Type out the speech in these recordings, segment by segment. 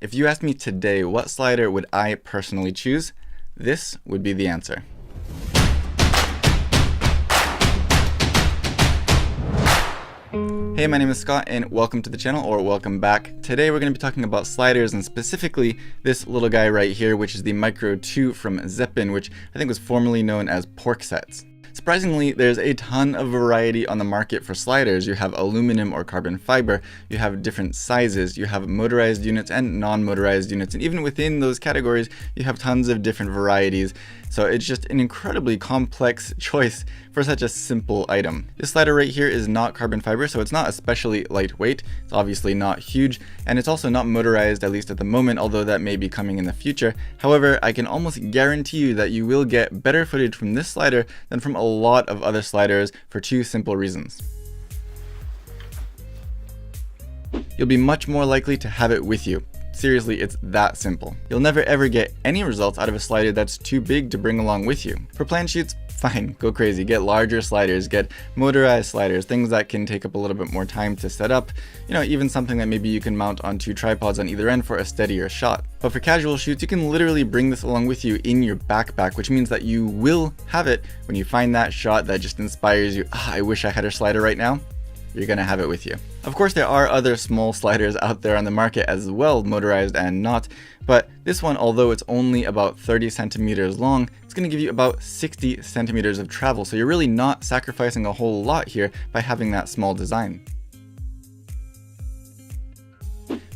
If you asked me today what slider would I personally choose, this would be the answer. Hey, my name is Scott and welcome to the channel, or welcome back. Today we're going to be talking about sliders, and specifically this little guy right here, which is the Micro 2 from Zeapon, which I think was formerly known as pork sets. Surprisingly, there's a ton of variety on the market for sliders. You have aluminum or carbon fiber, you have different sizes, you have motorized units and non-motorized units, and even within those categories, you have tons of different varieties. So it's just an incredibly complex choice for such a simple item. This slider right here is not carbon fiber, so it's not especially lightweight. It's obviously not huge, and it's also not motorized, at least at the moment, although that may be coming in the future. However, I can almost guarantee you that you will get better footage from this slider than from a lot of other sliders for two simple reasons. You'll be much more likely to have it with you. Seriously, it's that simple. You'll never ever get any results out of a slider that's too big to bring along with you. For plan shoots, fine, go crazy. Get larger sliders, get motorized sliders, things that can take up a little bit more time to set up. You know, even something that maybe you can mount on two tripods on either end for a steadier shot. But for casual shoots, you can literally bring this along with you in your backpack, which means that you will have it when you find that shot that just inspires you. I wish I had a slider right now. You're gonna have it with you. Of course, there are other small sliders out there on the market as well, motorized and not, but this one, although it's only about 30 centimeters long, it's gonna give you about 60 centimeters of travel, so you're really not sacrificing a whole lot here by having that small design.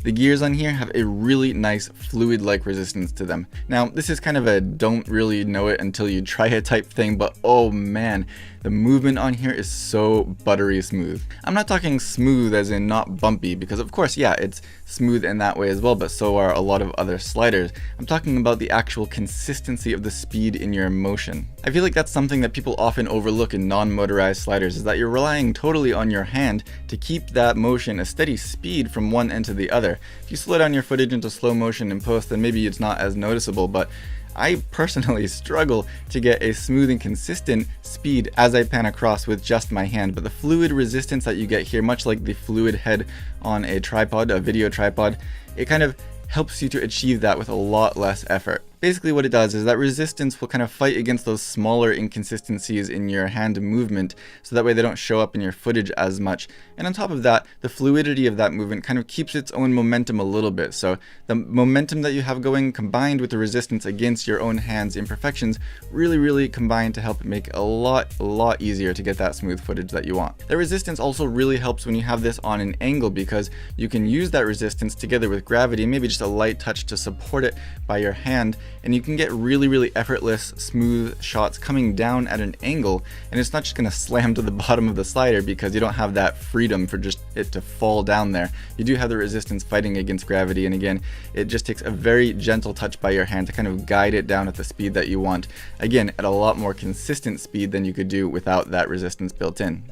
The gears on here have a really nice fluid-like resistance to them. Now, this is kind of a don't really know it until you try it type thing, but oh man, the movement on here is so buttery smooth. I'm not talking smooth as in not bumpy, because of course, yeah, it's smooth in that way as well, but so are a lot of other sliders. I'm talking about the actual consistency of the speed in your motion. I feel like that's something that people often overlook in non-motorized sliders, is that you're relying totally on your hand to keep that motion a steady speed from one end to the other. If you slow down your footage into slow motion in post, then maybe it's not as noticeable, but I personally struggle to get a smooth and consistent speed as I pan across with just my hand. But the fluid resistance that you get here, much like the fluid head on a tripod, a video tripod, it kind of helps you to achieve that with a lot less effort. Basically what it does is that resistance will kind of fight against those smaller inconsistencies in your hand movement, so that way they don't show up in your footage as much. And on top of that, the fluidity of that movement kind of keeps its own momentum a little bit. So the momentum that you have going combined with the resistance against your own hand's imperfections really combine to help make a lot easier to get that smooth footage that you want. The resistance also really helps when you have this on an angle, because you can use that resistance together with gravity, maybe just a light touch to support it by your hand, and you can get really effortless, smooth shots coming down at an angle, and it's not just going to slam to the bottom of the slider because you don't have that freedom for just it to fall down there. You do have the resistance fighting against gravity, and again, it just takes a very gentle touch by your hand to kind of guide it down at the speed that you want. Again, at a lot more consistent speed than you could do without that resistance built in.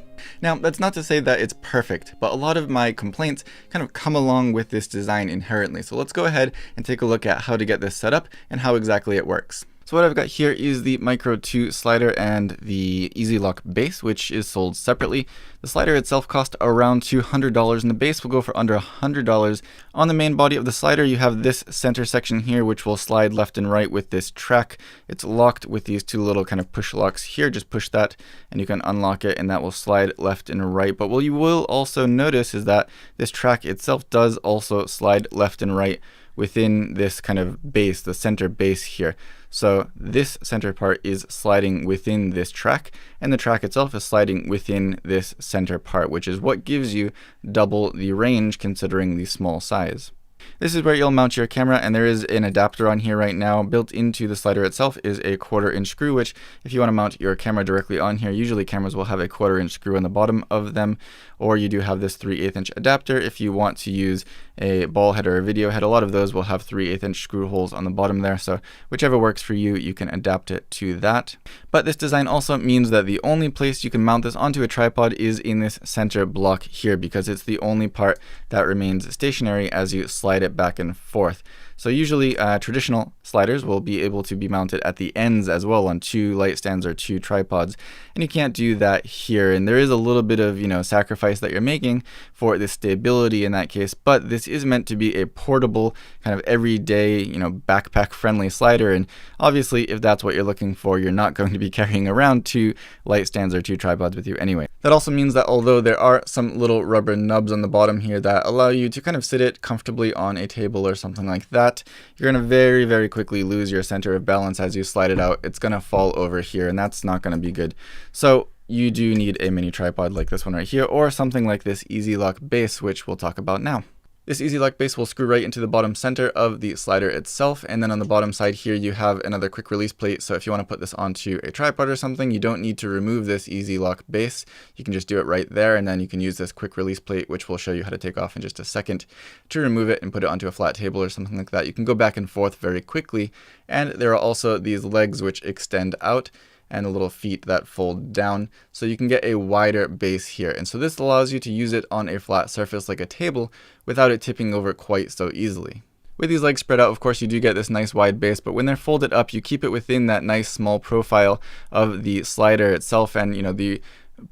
Now, that's not to say that it's perfect, but a lot of my complaints kind of come along with this design inherently. So let's go ahead and take a look at how to get this set up and how exactly it works. So what I've got here is the Micro 2 slider and the Easy Lock base, which is sold separately. The slider itself cost around $200 and the base will go for under $100. On the main body of the slider, you have this center section here, which will slide left and right with this track. It's locked with these two little kind of push locks here. Just push that and you can unlock it, and that will slide left and right. But what you will also notice is that this track itself does also slide left and right within this kind of base, the center base here. So this center part is sliding within this track, and the track itself is sliding within this center part, which is what gives you double the range considering the small size. This is where you'll mount your camera, and there is an adapter on here right now. Built into the slider itself is a 1/4 inch screw, which if you want to mount your camera directly on here, usually cameras will have a 1/4 inch screw on the bottom of them, or you do have this 3/8 inch adapter if you want to use a ball head or a video head. A lot of those will have 3/8 inch screw holes on the bottom there, so whichever works for you, you can adapt it to that. But this design also means that the only place you can mount this onto a tripod is in this center block here, because it's the only part that remains stationary as you slide it back and forth. So usually traditional sliders will be able to be mounted at the ends as well on two light stands or two tripods, and you can't do that here. And there is a little bit of, sacrifice sacrifice that you're making for the stability in that case, but this is meant to be a portable, kind of everyday, backpack friendly slider. And obviously, if that's what you're looking for, you're not going to be carrying around 2 light stands or 2 tripods with you anyway. That also means that although there are some little rubber nubs on the bottom here that allow you to kind of sit it comfortably on a table or something like that, you're going to very, very quickly lose your center of balance as you slide it out. It's going to fall over here, and that's not going to be good. So you do need a mini tripod like this one right here, or something like this Easy Lock base, which we'll talk about now. This Easy Lock base will screw right into the bottom center of the slider itself, and then on the bottom side here you have another quick release plate. So if you want to put this onto a tripod or something, you don't need to remove this Easy Lock base. You can just do it right there, and then you can use this quick release plate, which we'll show you how to take off in just a second, to remove it and put it onto a flat table or something like that. You can go back and forth very quickly, and there are also these legs which extend out and the little feet that fold down, so you can get a wider base here. And so this allows you to use it on a flat surface like a table without it tipping over quite so easily. With these legs spread out, of course, you do get this nice wide base, but when they're folded up, you keep it within that nice small profile of the slider itself. And the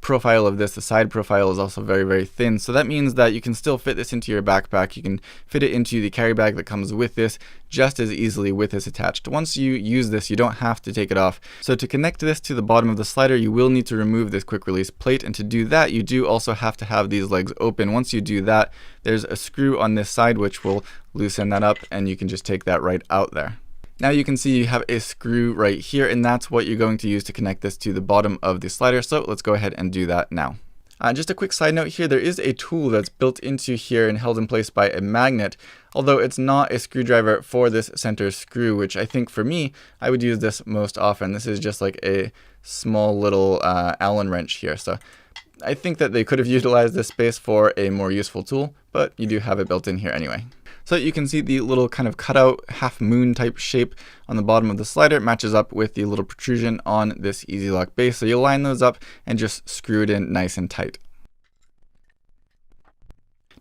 profile of this, the side profile, is also very, very thin. So that means that you can still fit this into your backpack. You can fit it into the carry bag that comes with this just as easily with this attached. Once you use this, you don't have to take it off. So to connect this to the bottom of the slider, you will need to remove this quick release plate. And to do that, you do also have to have these legs open. Once you do that, there's a screw on this side which will loosen that up, and you can just take that right out there. Now you can see you have a screw right here, and that's what you're going to use to connect this to the bottom of the slider. So let's go ahead and do that now. Just a quick side note here, there is a tool that's built into here and held in place by a magnet, although it's not a screwdriver for this center screw, which I think for me, I would use this most often. This is just like a small little Allen wrench here. So I think that they could have utilized this space for a more useful tool, but you do have it built in here anyway. So you can see the little kind of cutout half moon type shape on the bottom of the slider matches up with the little protrusion on this Easy Lock base. So you'll line those up and just screw it in nice and tight.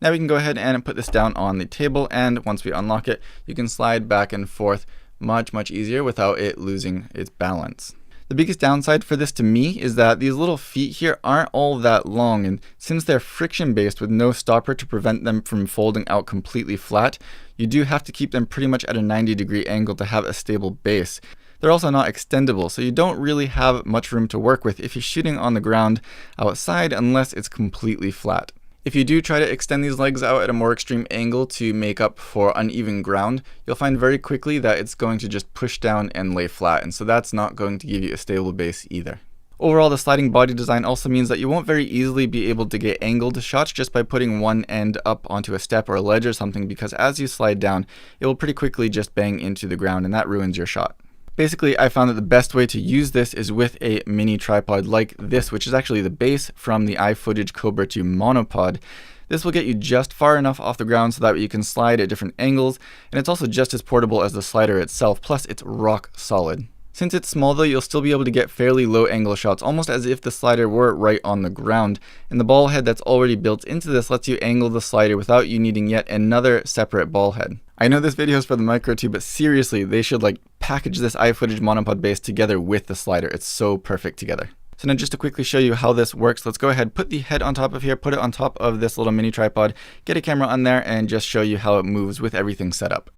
Now we can go ahead and put this down on the table, and once we unlock it, you can slide back and forth much easier without it losing its balance. The biggest downside for this to me is that these little feet here aren't all that long, and since they're friction based with no stopper to prevent them from folding out completely flat, you do have to keep them pretty much at a 90-degree angle to have a stable base. They're also not extendable, so you don't really have much room to work with if you're shooting on the ground outside unless it's completely flat. If you do try to extend these legs out at a more extreme angle to make up for uneven ground, you'll find very quickly that it's going to just push down and lay flat, and so that's not going to give you a stable base either. Overall, the sliding body design also means that you won't very easily be able to get angled shots just by putting one end up onto a step or a ledge or something, because as you slide down, it will pretty quickly just bang into the ground, and that ruins your shot. Basically, I found that the best way to use this is with a mini tripod like this, which is actually the base from the iFootage Cobra 2 monopod. This will get you just far enough off the ground so that you can slide at different angles, and it's also just as portable as the slider itself, plus it's rock solid. Since it's small though, you'll still be able to get fairly low angle shots, almost as if the slider were right on the ground. And the ball head that's already built into this lets you angle the slider without you needing yet another separate ball head. I know this video is for the Micro 2, but seriously, they should package this iFootage monopod base together with the slider. It's so perfect together. So now just to quickly show you how this works, let's go ahead, put the head on top of here, put it on top of this little mini tripod, get a camera on there, and just show you how it moves with everything set up.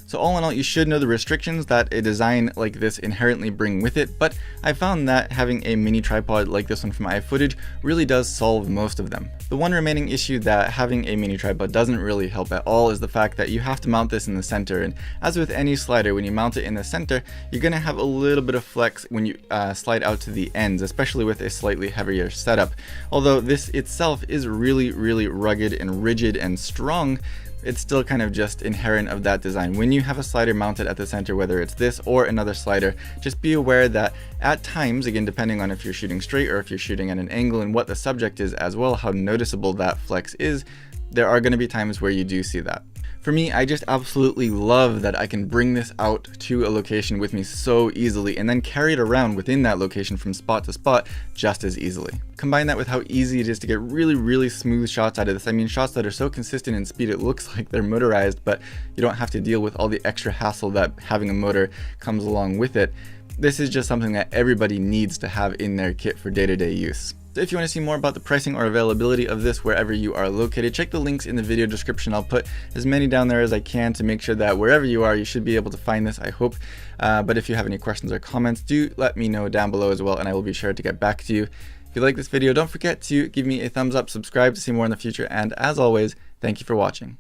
So all in all, you should know the restrictions that a design like this inherently bring with it, but I found that having a mini tripod like this one from iFootage really does solve most of them. The one remaining issue that having a mini tripod doesn't really help at all is the fact that you have to mount this in the center, and as with any slider, when you mount it in the center, you're going to have a little bit of flex when you slide out to the ends, especially with a slightly heavier setup. Although this itself is really rugged and rigid and strong, it's still kind of just inherent of that design. When you have a slider mounted at the center, whether it's this or another slider, just be aware that at times, again depending on if you're shooting straight or if you're shooting at an angle and what the subject is as well, how noticeable that flex is, there are going to be times where you do see that. For me, I just absolutely love that I can bring this out to a location with me so easily and then carry it around within that location from spot to spot just as easily. Combine that with how easy it is to get really smooth shots out of this. I mean, shots that are so consistent in speed it looks like they're motorized, but you don't have to deal with all the extra hassle that having a motor comes along with it. This is just something that everybody needs to have in their kit for day-to-day use. So if you want to see more about the pricing or availability of this wherever you are located, check the links in the video description. I'll put as many down there as I can to make sure that wherever you are, you should be able to find this, I hope. But if you have any questions or comments, do let me know down below as well, and I will be sure to get back to you. If you like this video, don't forget to give me a thumbs up, subscribe to see more in the future, and as always, thank you for watching.